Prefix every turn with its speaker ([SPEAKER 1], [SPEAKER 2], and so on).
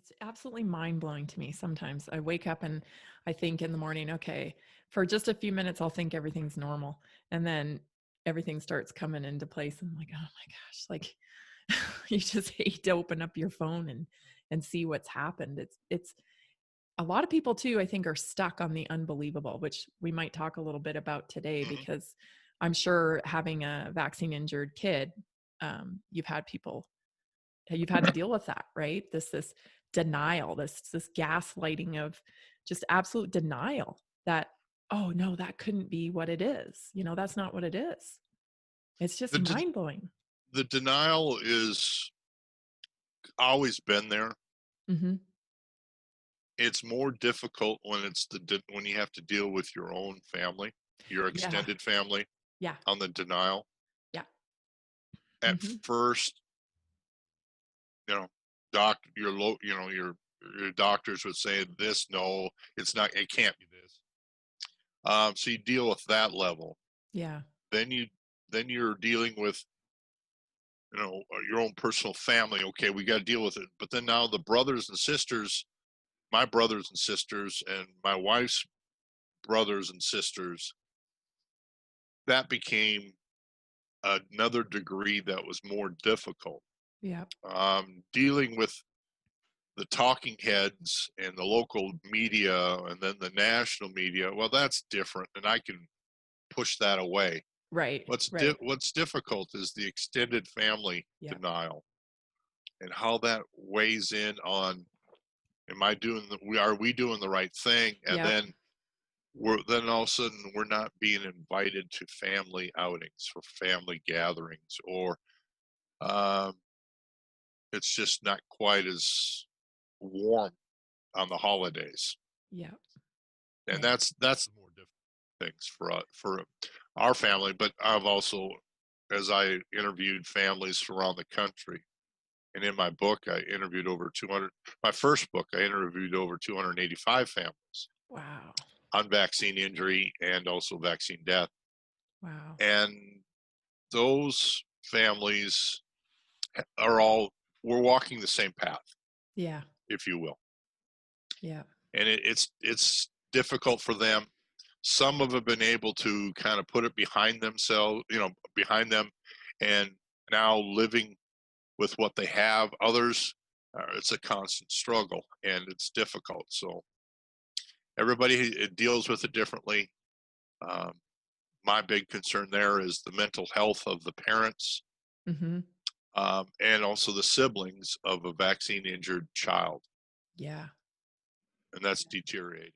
[SPEAKER 1] It's absolutely mind-blowing to me sometimes. I wake up and I think in the morning, okay, for just a few minutes, I'll think everything's normal. And then everything starts coming into place. And I'm like, oh my gosh, like you just hate to open up your phone and see what's happened. It's a lot of people too, I think, are stuck on the unbelievable, which we might talk a little bit about today
[SPEAKER 2] Hmm.
[SPEAKER 1] because I'm sure having a vaccine injured kid, you've had people you've had to deal with that, right? This denial, this gaslighting of just absolute denial that, oh no, that couldn't be what it is. That's not what it is. It's just
[SPEAKER 2] The
[SPEAKER 1] mind blowing.
[SPEAKER 2] the denial is always been there.
[SPEAKER 1] Hmm.
[SPEAKER 2] It's more difficult when when you have to deal with your own family, your
[SPEAKER 1] Yeah.
[SPEAKER 2] extended family,
[SPEAKER 1] Yeah.
[SPEAKER 2] on the denial.
[SPEAKER 1] Yeah.
[SPEAKER 2] At
[SPEAKER 1] Hmm.
[SPEAKER 2] first, you know, your doctors would say this, no, it's not, it can't be this. So you deal with that level.
[SPEAKER 1] Yeah.
[SPEAKER 2] Then you're dealing with your own personal family. Okay, we got to deal with it. But then now the brothers and sisters, my brothers and sisters, and my wife's brothers and sisters, that became another degree that was more difficult.
[SPEAKER 1] Yeah.
[SPEAKER 2] Dealing with the talking heads and the local media and then the national media, well, that's different, and I can push that away.
[SPEAKER 1] Right.
[SPEAKER 2] What's
[SPEAKER 1] Right.
[SPEAKER 2] what's difficult is the extended family
[SPEAKER 1] Yeah.
[SPEAKER 2] denial and how that weighs in on, am I doing are we doing the right thing? And
[SPEAKER 1] Yeah.
[SPEAKER 2] then all of a sudden we're not being invited to family outings or family gatherings, or um, it's just not quite as warm on the holidays.
[SPEAKER 1] Yeah.
[SPEAKER 2] And
[SPEAKER 1] Yeah.
[SPEAKER 2] that's the more difficult things for our family. But I've also, as I interviewed families around the country, and in my book I interviewed over 200. My first book, I interviewed over 285 families
[SPEAKER 1] Wow.
[SPEAKER 2] on vaccine injury and also vaccine death.
[SPEAKER 1] Wow.
[SPEAKER 2] And those families are all, we're walking the same path,
[SPEAKER 1] Yeah.
[SPEAKER 2] if you will.
[SPEAKER 1] Yeah.
[SPEAKER 2] And it's difficult for them. Some of them have been able to kind of put it behind themselves, behind them, and now living with what they have. Others, it's a constant struggle and it's difficult. So everybody it deals with it differently. Um, my big concern there is the mental health of the parents,
[SPEAKER 1] Hmm.
[SPEAKER 2] and also the siblings of a vaccine injured child,
[SPEAKER 1] Yeah.
[SPEAKER 2] and that's deteriorating.